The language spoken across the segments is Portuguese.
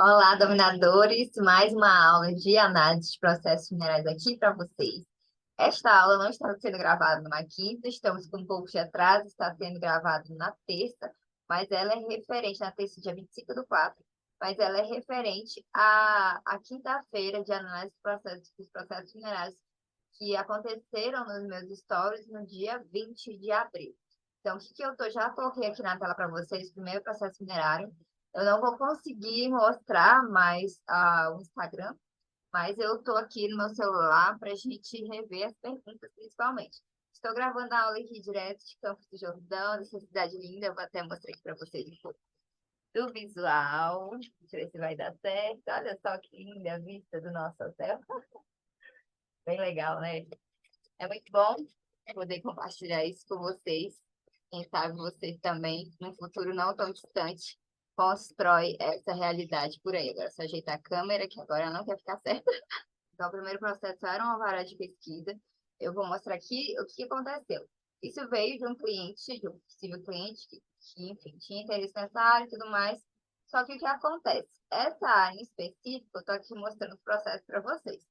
Olá, dominadores! Mais uma aula de análise de processos minerais aqui para vocês. Esta aula não está sendo gravada numa quinta, estamos com um pouco de atraso, está sendo gravado na terça, mas ela é referente, na terça, dia 25/4, mas ela é referente à quinta-feira de análise dos processos minerais que aconteceram nos meus stories no dia 20 de abril. Então, o que que eu tô, já coloquei aqui na tela para vocês, o primeiro processo minerário. Eu não vou conseguir mostrar mais o Instagram, mas eu estou aqui no meu celular para a gente rever as perguntas, principalmente. Estou gravando a aula aqui direto de Campos do Jordão, dessa cidade linda. Eu vou até mostrar aqui para vocês um pouco do visual. Deixa eu ver se vai dar certo. Olha só que linda a vista do nosso hotel. Bem legal, né? É muito bom poder compartilhar isso com vocês. Quem sabe vocês também, num futuro não tão distante, constrói essa realidade por aí. Agora, é só ajeitar a câmera, que agora não quer ficar certa. Então, o primeiro processo era uma vara de pesquisa. Eu vou mostrar aqui o que aconteceu. Isso veio de um cliente, de um possível cliente, que enfim, tinha interesse nessa área e tudo mais. Só que o que acontece? Essa área em específico, eu estou aqui mostrando o processo para vocês.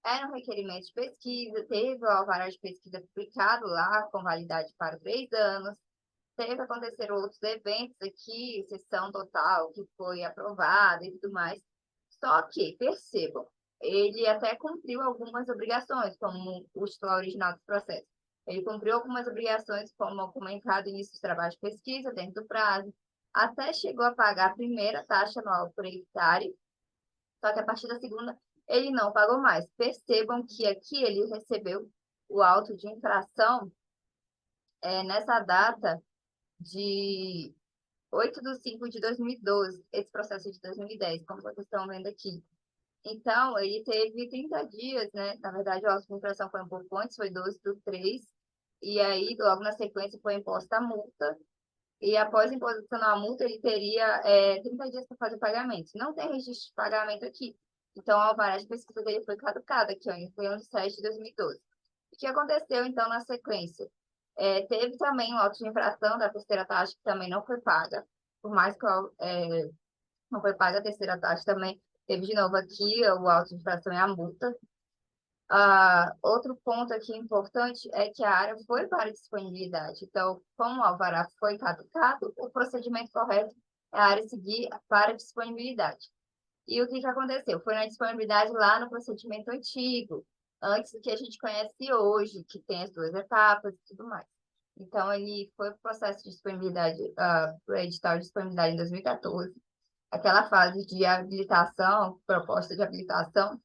Era um requerimento de pesquisa, teve o alvará de pesquisa publicado lá, com validade para 3 anos. Teve que acontecer outros eventos aqui, sessão total, que foi aprovada e tudo mais. Só que, percebam, ele até cumpriu algumas obrigações, como o titular original do processo. Ele cumpriu algumas obrigações, como comentado no início dos trabalhos de pesquisa, dentro do prazo, até chegou a pagar a primeira taxa anual por hectare, só que a partir da segunda ele não pagou mais. Percebam que aqui ele recebeu o auto de infração nessa data de 8/5/2012, esse processo de 2010, como vocês estão vendo aqui. Então, ele teve 30 dias, né? Na verdade, a auto-infração foi um pouco antes, foi 12/3, e aí, logo na sequência, foi imposta a multa, e após a imposição da multa, ele teria 30 dias para fazer o pagamento. Não tem registro de pagamento aqui. Então, a alvará de pesquisa dele foi caducada aqui, ó, foi 11/7/2012. O que aconteceu, então, na sequência? Teve também um auto de infração da terceira taxa, que também não foi paga, por mais que não foi paga a terceira taxa também. Teve de novo aqui o auto de infração e a multa. Outro ponto aqui importante é que a área foi para disponibilidade. Então, como o alvará foi caducado, o procedimento correto é a área seguir para disponibilidade. E o que aconteceu? Foi na disponibilidade lá no procedimento antigo, antes do que a gente conhece hoje, que tem as duas etapas e tudo mais. Então, ele foi para o processo de disponibilidade, para o edital de disponibilidade em 2014, aquela fase de habilitação, proposta de habilitação,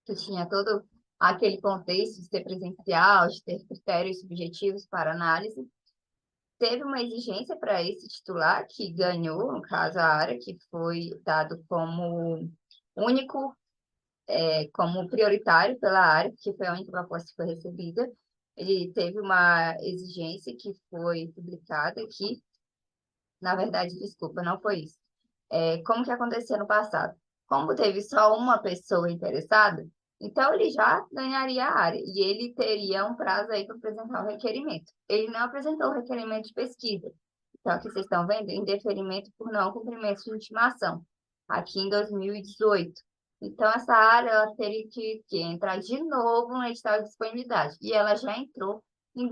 que tinha todo aquele contexto de ser presencial, de ter critérios subjetivos para análise. Teve uma exigência para esse titular, que ganhou, no caso, a área, que foi dado como único, como prioritário pela área, que foi a única proposta que foi recebida. Ele teve uma exigência que foi publicada aqui. Na verdade, desculpa, não foi isso. Como que acontecia no passado? Como teve só uma pessoa interessada, então ele já ganharia a área e ele teria um prazo aí para apresentar o requerimento. Ele não apresentou o requerimento de pesquisa. Então, aqui vocês estão vendo, indeferimento por não cumprimento de intimação, aqui em 2018. Então, essa área ela teria que entrar de novo no edital de disponibilidade. E ela já entrou em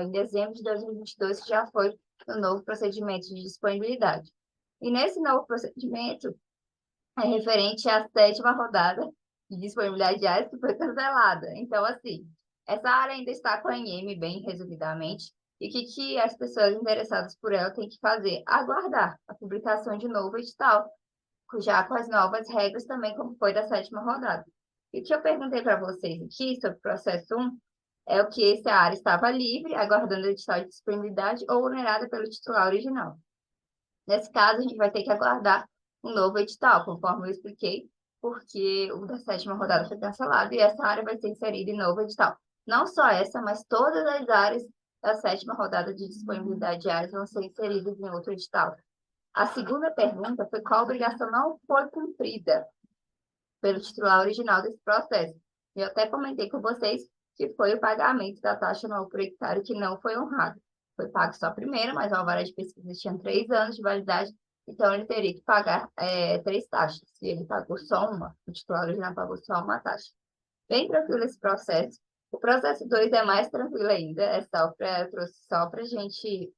dezembro de 2022, que já foi o novo procedimento de disponibilidade. E nesse novo procedimento, é referente à sétima rodada de disponibilidade de áreas que foi cancelada. Então, assim, essa área ainda está com a IM, bem resumidamente, e o que as pessoas interessadas por ela têm que fazer? Aguardar a publicação de novo edital, já com as novas regras também, como foi da sétima rodada. E o que eu perguntei para vocês aqui sobre o processo 1 é o que se a área estava livre, aguardando o edital de disponibilidade ou vulnerada pelo titular original. Nesse caso, a gente vai ter que aguardar um novo edital, conforme eu expliquei, porque o da sétima rodada foi cancelado e essa área vai ser inserida em novo edital. Não só essa, mas todas as áreas da sétima rodada de disponibilidade de áreas vão ser inseridas em outro edital. A segunda pergunta foi qual obrigação não foi cumprida pelo titular original desse processo. Eu até comentei com vocês que foi o pagamento da taxa anual por hectare que não foi honrado. Foi pago só a primeira, mas o alvará de pesquisa tinha 3 anos de validade Então, ele teria que pagar três taxas. E ele pagou só uma, o titular original pagou só uma taxa. Bem tranquilo esse processo. O processo 2 é mais tranquilo ainda, eu trouxe só para a gente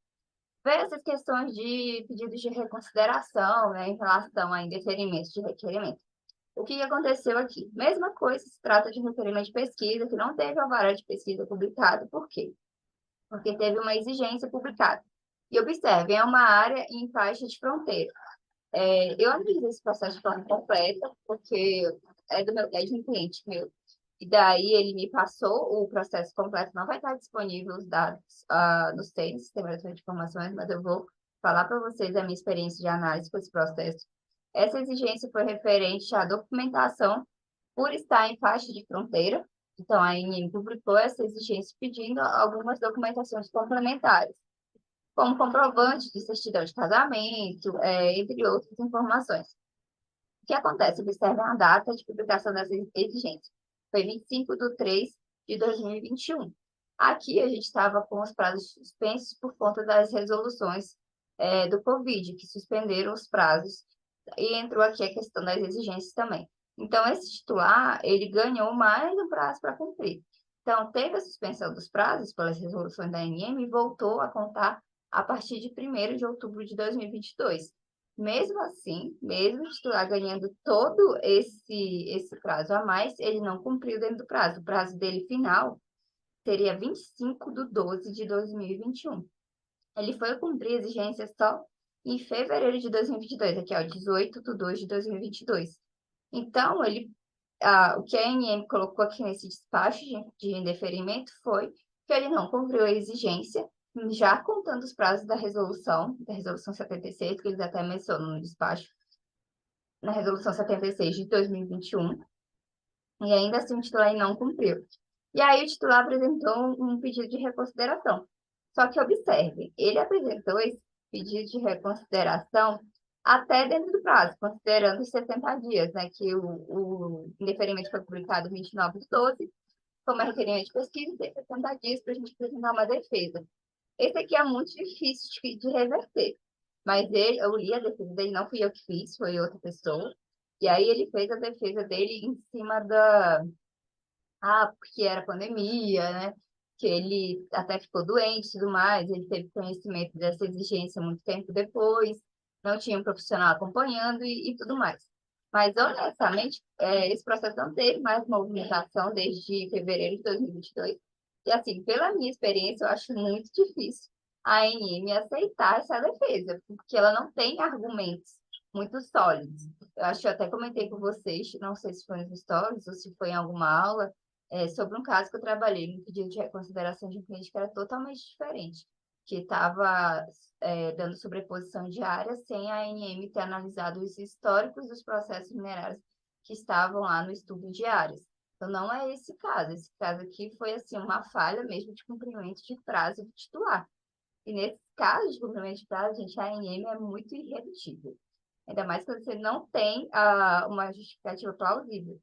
ver essas questões de pedidos de reconsideração, né, em relação a indeferimento de requerimento. O que aconteceu aqui? Mesma coisa, se trata de um requerimento de pesquisa que não teve alvará de pesquisa publicado. Por quê? Porque teve uma exigência publicada. E observe, é uma área em faixa de fronteira. Eu analisei esse processo de forma completa, porque é de um cliente meu. E daí ele me passou o processo completo, não vai estar disponível os dados no SEI, Sistema Eletrônico de Informações, mas eu vou falar para vocês a minha experiência de análise com esse processo. Essa exigência foi referente à documentação por estar em faixa de fronteira. Então, a ANM publicou essa exigência pedindo algumas documentações complementares, como comprovante de certidão de casamento, entre outras informações. O que acontece? Observe a data de publicação dessa exigência. Foi 25 de 3 de 2021. Aqui a gente estava com os prazos suspensos por conta das resoluções do Covid, que suspenderam os prazos, e entrou aqui a questão das exigências também. Então, esse titular, ele ganhou mais um prazo para cumprir. Então, teve a suspensão dos prazos pelas resoluções da ANM e voltou a contar a partir de 1º de outubro de 2022. Mesmo assim, mesmo o titular ganhando todo esse prazo a mais, ele não cumpriu dentro do prazo. O prazo dele final seria 25 de 12 de 2021. Ele foi cumprir a exigência só em fevereiro de 2022, aqui é o 18 de 2 de 2022. Então, o que a ANM colocou aqui nesse despacho de indeferimento foi que ele não cumpriu a exigência, já contando os prazos da resolução 76, que eles até mencionam no despacho, na resolução 76 de 2021, e ainda assim o titular não cumpriu. E aí o titular apresentou um pedido de reconsideração. Só que observe, ele apresentou esse pedido de reconsideração até dentro do prazo, considerando os 60 dias, né, que o indeferimento foi publicado 29 de 12, como é requerimento de pesquisa, tem 60 dias para a gente apresentar uma defesa. Esse aqui é muito difícil de reverter, mas eu li a defesa dele, não fui eu que fiz, foi outra pessoa, e aí ele fez a defesa dele em cima porque era pandemia, né? Que ele até ficou doente e tudo mais, ele teve conhecimento dessa exigência muito tempo depois, não tinha um profissional acompanhando e tudo mais. Mas, honestamente, esse processo não teve mais movimentação desde fevereiro de 2022. E, assim, pela minha experiência, eu acho muito difícil a ANM aceitar essa defesa, porque ela não tem argumentos muito sólidos. Eu acho que eu até comentei com vocês, não sei se foi nos stories ou se foi em alguma aula, sobre um caso que eu trabalhei no pedido de reconsideração de um cliente que era totalmente diferente, que estava dando sobreposição de áreas sem a ANM ter analisado os históricos dos processos minerários que estavam lá no estudo de áreas. Então, não é esse caso. Esse caso aqui foi, assim, uma falha mesmo de cumprimento de prazo do titular. E nesse caso de cumprimento de prazo, gente, a ANM é muito irredutível. Ainda mais quando você não tem uma justificativa plausível.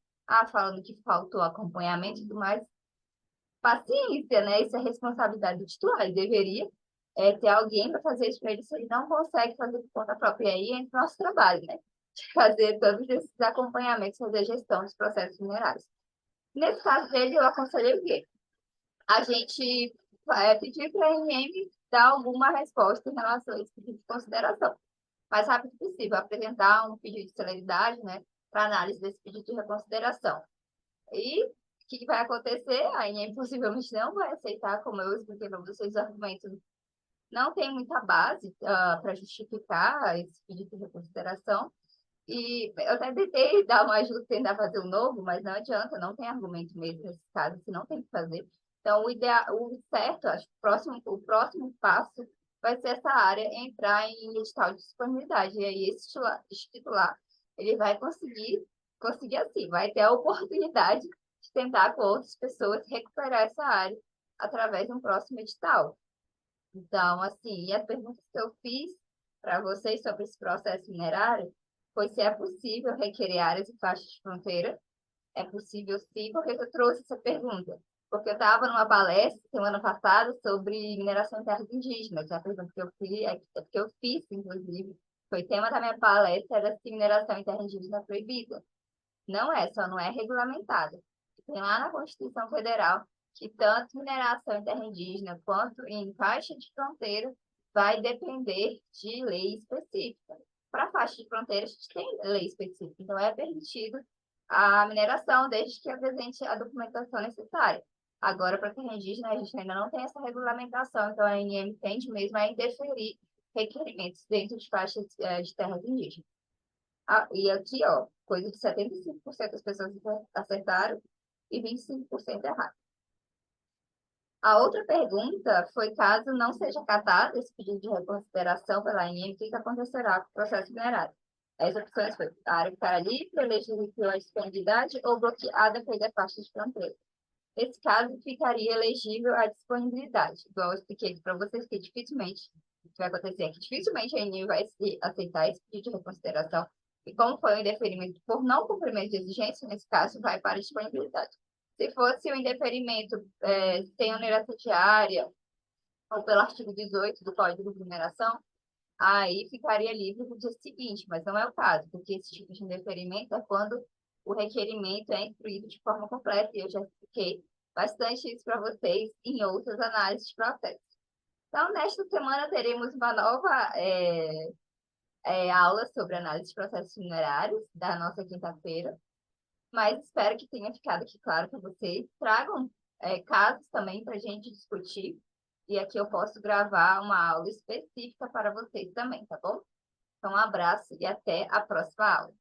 Falando que faltou acompanhamento e tudo mais, paciência, né? Isso é responsabilidade do titular. Ele deveria ter alguém para fazer isso para ele, se ele não consegue fazer por conta própria. E aí entra o nosso trabalho, né? De fazer todos esses acompanhamentos, fazer a gestão dos processos minerários. Nesse caso dele, eu aconselhei o quê? A gente pedir para a ANM dar alguma resposta em relação a esse pedido de consideração. Mais rápido possível, apresentar um pedido de celeridade, né? Para análise desse pedido de reconsideração. E o que vai acontecer? A ANM possivelmente não vai aceitar, como eu expliquei para vocês, os argumentos não tem muita base para justificar esse pedido de reconsideração. E eu até tentei dar uma ajuda, tentar fazer um novo, mas não adianta, não tem argumento mesmo nesse caso, se não tem que fazer. Então, o certo, acho que o próximo passo vai ser essa área entrar em edital de disponibilidade. E aí, esse titular, ele vai conseguir assim, vai ter a oportunidade de tentar com outras pessoas recuperar essa área através de um próximo edital. Então, assim, e as perguntas que eu fiz para vocês sobre esse processo minerário foi se é possível requerer áreas e faixas de fronteira. É possível sim, porque eu trouxe essa pergunta. Porque eu estava numa palestra semana passada sobre mineração em terras indígenas. É a pergunta que eu fiz, inclusive, foi tema da minha palestra, era se mineração em terra indígena é proibida. Não é, só não é regulamentada. Tem lá na Constituição Federal que tanto mineração em terra indígena quanto em faixa de fronteira vai depender de lei específica. Para faixa de fronteira, a gente tem lei específica, então é permitido a mineração desde que apresente a documentação necessária. Agora, para terra indígena, a gente ainda não tem essa regulamentação, então a ANM tende mesmo a indeferir requerimentos dentro de faixas de terras indígenas. Ah, e aqui, ó, coisa de 75% das pessoas acertaram e 25% erraram. A outra pergunta foi: caso não seja acatado esse pedido de reconsideração pela ANM, o que acontecerá com o processo minerário? As opções foram: a área ficará livre, elegível pela disponibilidade ou bloqueada pela faixa de fronteira. Nesse caso, ficaria elegível a disponibilidade. Igual eu expliquei para vocês que dificilmente, o que vai acontecer é que dificilmente a ANM vai aceitar esse pedido de reconsideração. E como foi um indeferimento por não cumprimento de exigência, nesse caso, vai para a disponibilidade. Se fosse um indeferimento sem oneração diária, ou pelo artigo 18 do Código de Mineração, aí ficaria livre no dia seguinte, mas não é o caso, porque esse tipo de indeferimento é quando o requerimento é instruído de forma completa, e eu já expliquei bastante isso para vocês em outras análises de processo. Então, nesta semana, teremos uma nova aula sobre análise de processos minerários, da nossa quinta-feira, mas espero que tenha ficado aqui claro para vocês. Tragam casos também para a gente discutir, e aqui eu posso gravar uma aula específica para vocês também, tá bom? Então, um abraço e até a próxima aula.